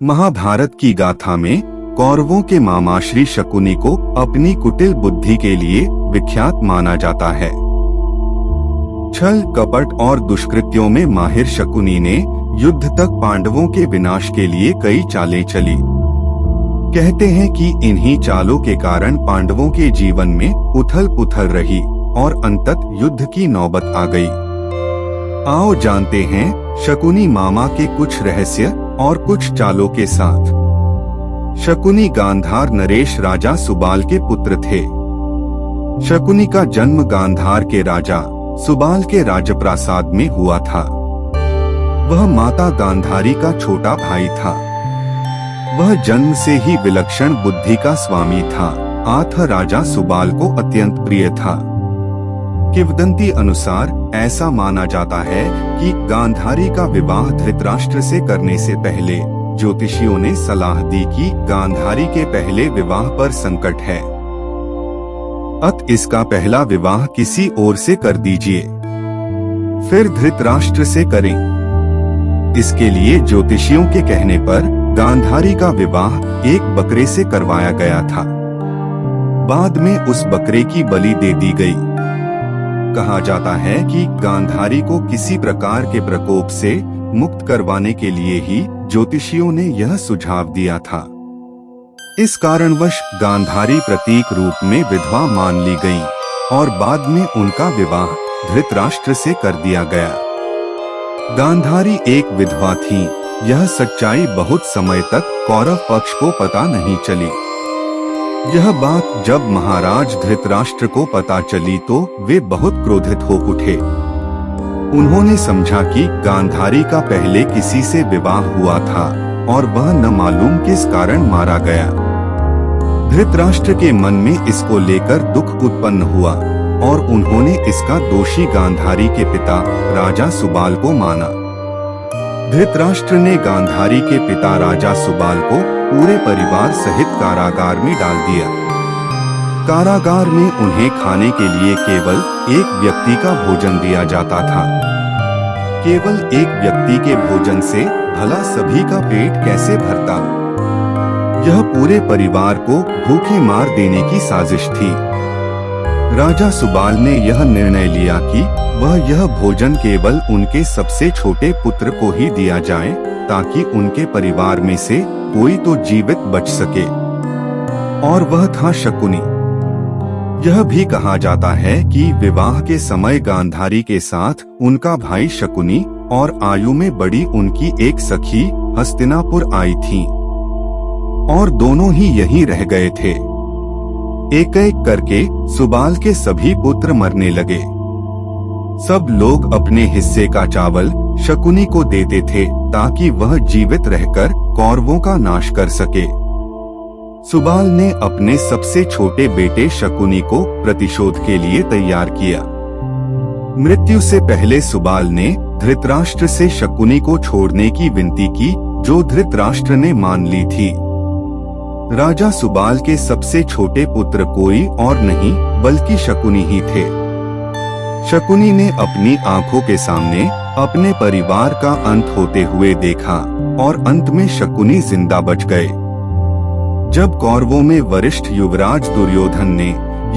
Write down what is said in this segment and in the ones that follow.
महाभारत की गाथा में कौरवों के मामा श्री शकुनी को अपनी कुटिल बुद्धि के लिए विख्यात माना जाता है। छल कपट और दुष्कृत्यों में माहिर शकुनी ने युद्ध तक पांडवों के विनाश के लिए कई चालें चली। कहते हैं कि इन्हीं चालों के कारण पांडवों के जीवन में उथल पुथल रही और अंतत युद्ध की नौबत आ गई। आओ जानते हैं शकुनी मामा के कुछ रहस्य और कुछ चालों के साथ। शकुनी गांधार नरेश राजा सुबाल के पुत्र थे। शकुनी का जन्म गांधार के राजा सुबाल के राजप्रासाद में हुआ था। वह माता गांधारी का छोटा भाई था। वह जन्म से ही विलक्षण बुद्धि का स्वामी था। आथ राजा सुबाल को अत्यंत प्रिय था। किंवदंती अनुसार ऐसा माना जाता है कि गांधारी का विवाह धृतराष्ट्र से करने से पहले ज्योतिषियों ने सलाह दी कि गांधारी के पहले विवाह पर संकट है, अत इसका पहला विवाह किसी और से कर दीजिए, फिर धृतराष्ट्र से करें। इसके लिए ज्योतिषियों के कहने पर गांधारी का विवाह एक बकरे से करवाया गया था। बाद में उस बकरे की बलि दे दी गई। कहा जाता है कि गांधारी को किसी प्रकार के प्रकोप से मुक्त करवाने के लिए ही ज्योतिषियों ने यह सुझाव दिया था। इस कारणवश गांधारी प्रतीक रूप में विधवा मान ली गई और बाद में उनका विवाह धृतराष्ट्र से कर दिया गया। गांधारी एक विधवा थी। यह सच्चाई बहुत समय तक कौरव पक्ष को पता नहीं चली। यह बात जब महाराज धृतराष्ट्र को पता चली तो वे बहुत क्रोधित हो उठे। उन्होंने समझा कि गांधारी का पहले किसी से विवाह हुआ था और वह न मालूम किस कारण मारा गया। धृतराष्ट्र के मन में इसको लेकर दुख उत्पन्न हुआ और उन्होंने इसका दोषी गांधारी के पिता राजा सुबाल को माना। धृतराष्ट्र ने गांधारी के पिता राजा सुबाल को पूरे परिवार सहित कारागार में डाल दिया। कारागार में उन्हें खाने के लिए केवल एक व्यक्ति का भोजन दिया जाता था। केवल एक व्यक्ति के भोजन से भला सभी का पेट कैसे भरता? यह पूरे परिवार को भूखे मार देने की साजिश थी। राजा सुबाल ने यह निर्णय लिया कि वह यह भोजन केवल उनके सबसे छोटे पुत्र को ही दिया जाए, ताकि उनके परिवार में से कोई तो जीवित बच सके, और वह था शकुनी। यह भी कहा जाता है कि विवाह के समय गांधारी के साथ उनका भाई शकुनी और आयु में बड़ी उनकी एक सखी हस्तिनापुर आई थी और दोनों ही यहीं रह गए थे। एक एक करके सुबाल के सभी पुत्र मरने लगे। सब लोग अपने हिस्से का चावल शकुनी को देते थे ताकि वह जीवित रहकर कौरवों का नाश कर सके। सुबाल ने अपने सबसे छोटे बेटे शकुनी को प्रतिशोध के लिए तैयार किया। मृत्यु से पहले सुबाल ने धृतराष्ट्र से शकुनी को छोड़ने की विनती की, जो धृतराष्ट्र ने मान ली थी। राजा सुबाल के सबसे छोटे पुत्र कोई और नहीं बल्कि शकुनी ही थे। शकुनी ने अपनी आंखों के सामने अपने परिवार का अंत होते हुए देखा और अंत में शकुनी जिंदा बच गए। जब कौरवों में वरिष्ठ युवराज दुर्योधन ने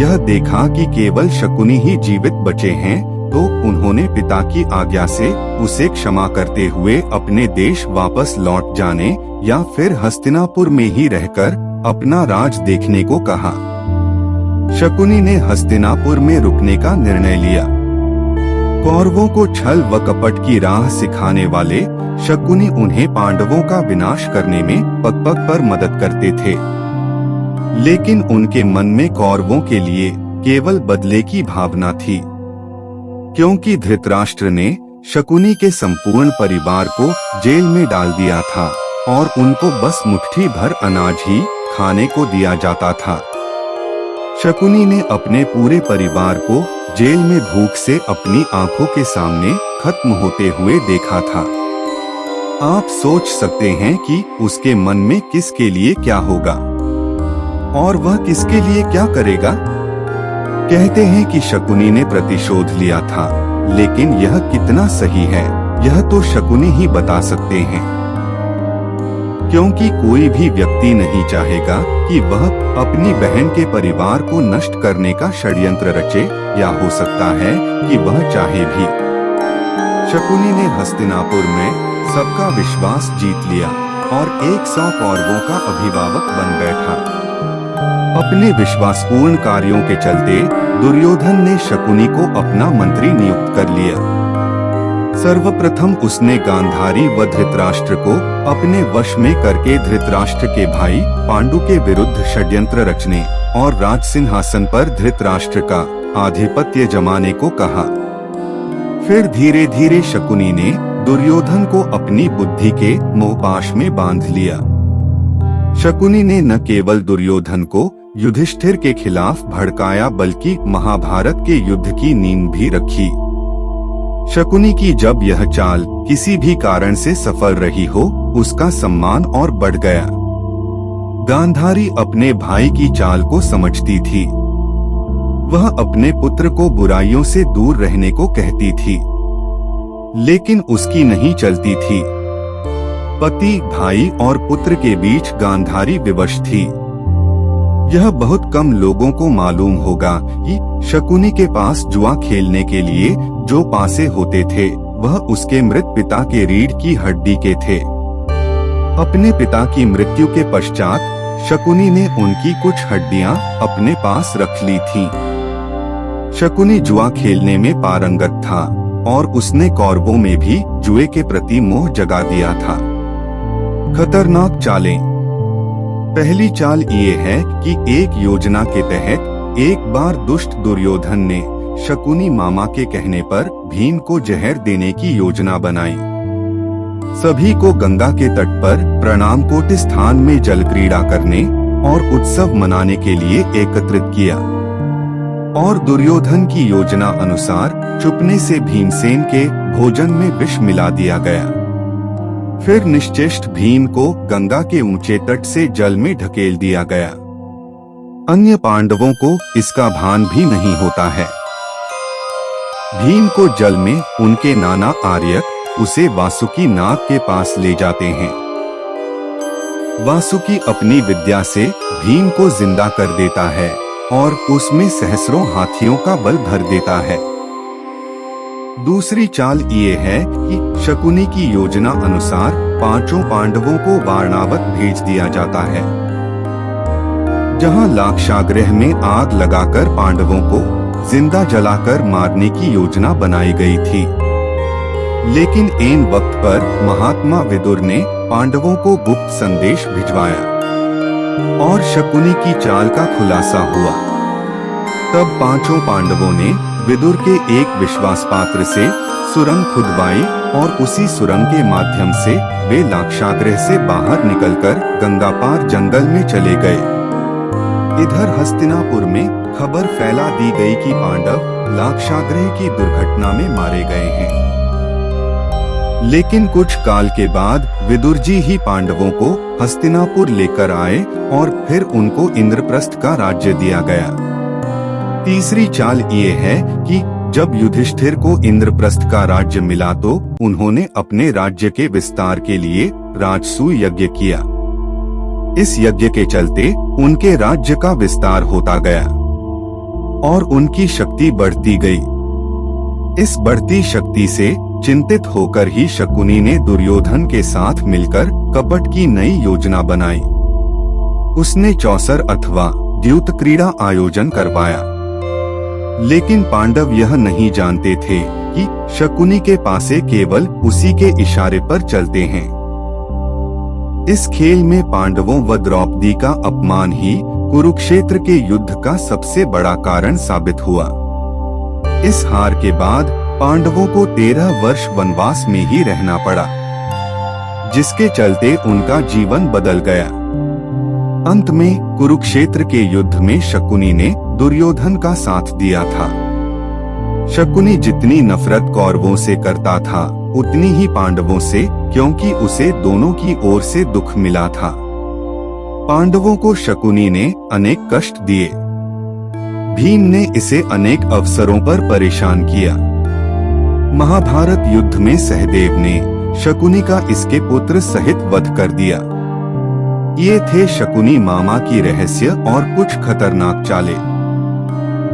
यह देखा कि केवल शकुनी ही जीवित बचे हैं, तो उन्होंने पिता की आज्ञा से उसे क्षमा करते हुए अपने देश वापस लौट जाने या फिर हस्तिनापुर में ही रहकर अपना राज देखने को कहा। शकुनी ने हस्तिनापुर में रुकने का निर्णय लिया। कौरवों को छल व कपट की राह सिखाने वाले शकुनी उन्हें पांडवों का विनाश करने में पग पग पर मदद करते थे, लेकिन उनके मन में कौरवों के लिए केवल बदले की भावना थी, क्योंकि धृतराष्ट्र ने शकुनी के संपूर्ण परिवार को जेल में डाल दिया था और उनको बस मुट्ठी भर अनाज ही खाने को दिया जाता था। शकुनी ने अपने पूरे परिवार को जेल में भूख से अपनी आंखों के सामने खत्म होते हुए देखा था। आप सोच सकते हैं कि उसके मन में किसके लिए क्या होगा और वह किसके लिए क्या करेगा। कहते हैं कि शकुनी ने प्रतिशोध लिया था, लेकिन यह कितना सही है यह तो शकुनी ही बता सकते हैं। क्योंकि कोई भी व्यक्ति नहीं चाहेगा कि वह अपनी बहन के परिवार को नष्ट करने का षड्यंत्र रचे, या हो सकता है कि वह चाहे भी। शकुनी ने हस्तिनापुर में सबका विश्वास जीत लिया और 100 कौरवों का अभिभावक बन बैठा। अपने विश्वासपूर्ण कार्यों के चलते दुर्योधन ने शकुनी को अपना मंत्री नियुक्त कर लिया। सर्वप्रथम उसने गांधारी व धृतराष्ट्र को अपने वश में करके धृतराष्ट्र के भाई पांडु के विरुद्ध षड्यंत्र रचने और राज सिंहासन पर धृतराष्ट्र का आधिपत्य जमाने को कहा। फिर धीरे धीरे शकुनी ने दुर्योधन को अपनी बुद्धि के मोहपाश में बांध लिया। शकुनी ने न केवल दुर्योधन को युधिष्ठिर के खिलाफ भड़काया, बल्कि महाभारत के युद्ध की नींव भी रखी। शकुनी की जब यह चाल किसी भी कारण से सफल रही हो, उसका सम्मान और बढ़ गया। गांधारी अपने भाई की चाल को समझती थी। वह अपने पुत्र को बुराइयों से दूर रहने को कहती थी, लेकिन उसकी नहीं चलती थी। पति, भाई और पुत्र के बीच गांधारी विवश थी। यह बहुत कम लोगों को मालूम होगा कि शकुनी के पास जुआ खेलने के लिए जो पासे होते थे, वह उसके मृत पिता के रीढ़ की हड्डी के थे। अपने पिता की मृत्यु के पश्चात शकुनी ने उनकी कुछ हड्डियां अपने पास रख ली थीं। शकुनी जुआ खेलने में पारंगत था और उसने कौरवों में भी जुए के प्रति मोह जगा दिया था। खतरनाक चालें। पहली चाल ये है कि एक योजना के तहत एक बार दुष्ट दुर्योधन ने शकुनी मामा के कहने पर भीम को जहर देने की योजना बनाई। सभी को गंगा के तट पर प्रणाम कोटि स्थान में जल क्रीड़ा करने और उत्सव मनाने के लिए एकत्रित किया, और दुर्योधन की योजना अनुसार चुपने से भीमसेन के भोजन में विष मिला दिया गया। फिर निश्चेष्ट भीम को गंगा के ऊंचे तट से जल में ढकेल दिया गया। अन्य पांडवों को इसका भान भी नहीं होता है। भीम को जल में उनके नाना आर्यक उसे वासुकी नाग के पास ले जाते हैं। वासुकी अपनी विद्या से भीम को जिंदा कर देता है और उसमें सहस्रों हाथियों का बल भर देता है। दूसरी चाल ये है कि शकुनी की योजना अनुसार 5 पांडवों को वारणावत भेज दिया जाता है, जहां लाक्षागृह में आग लगाकर पांडवों को जिंदा जलाकर मारने की योजना बनाई गई थी। लेकिन ऐन वक्त पर महात्मा विदुर ने पांडवों को गुप्त संदेश भिजवाया और शकुनी की चाल का खुलासा हुआ। तब 5 पांडवों ने विदुर के एक विश्वास पात्र से सुरंग खुदवाई और उसी सुरंग के माध्यम से वे लाक्षागृह से बाहर निकलकर गंगा पार जंगल में चले गए। इधर हस्तिनापुर में खबर फैला दी गई कि पांडव लाक्षागृह की दुर्घटना में मारे गए हैं। लेकिन कुछ काल के बाद विदुर जी ही पांडवों को हस्तिनापुर लेकर आए और फिर उनको इंद्रप्रस्थ का राज्य दिया गया। तीसरी चाल ये है कि जब युधिष्ठिर को इंद्रप्रस्थ का राज्य मिला तो उन्होंने अपने राज्य के विस्तार के लिए राजसूय यज्ञ किया। इस यज्ञ के चलते उनके राज्य का विस्तार होता गया और उनकी शक्ति बढ़ती गई। इस बढ़ती शक्ति से चिंतित होकर ही शकुनी ने दुर्योधन के साथ मिलकर कपट की नई योजना बनाई। उसने चौसर अथवा द्यूत क्रीड़ा आयोजन करवाया। लेकिन पांडव यह नहीं जानते थे कि शकुनी के पासे केवल उसी के इशारे पर चलते हैं। इस खेल में पांडवों व द्रौपदी का अपमान ही कुरुक्षेत्र के युद्ध का सबसे बड़ा कारण साबित हुआ। इस हार के बाद पांडवों को 13 वर्ष वनवास में ही रहना पड़ा, जिसके चलते उनका जीवन बदल गया। अंत में कुरुक्षेत्र के युद्ध में शकुनी ने दुर्योधन का साथ दिया था। शकुनी जितनी नफरत कौरवों से करता था उतनी ही पांडवों से, क्योंकि उसे दोनों की ओर से दुख मिला था। पांडवों को शकुनी ने अनेक कष्ट दिए। भीम ने इसे अनेक अवसरों पर परेशान किया। महाभारत युद्ध में सहदेव ने शकुनी का इसके पुत्र सहित वध कर दिया। ये थे शकुनी मामा की रहस्य और कुछ खतरनाक चालें।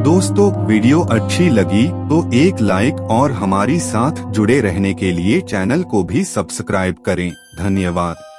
दोस्तों, वीडियो अच्छी लगी तो एक लाइक और हमारी साथ जुड़े रहने के लिए चैनल को भी सब्सक्राइब करें। धन्यवाद।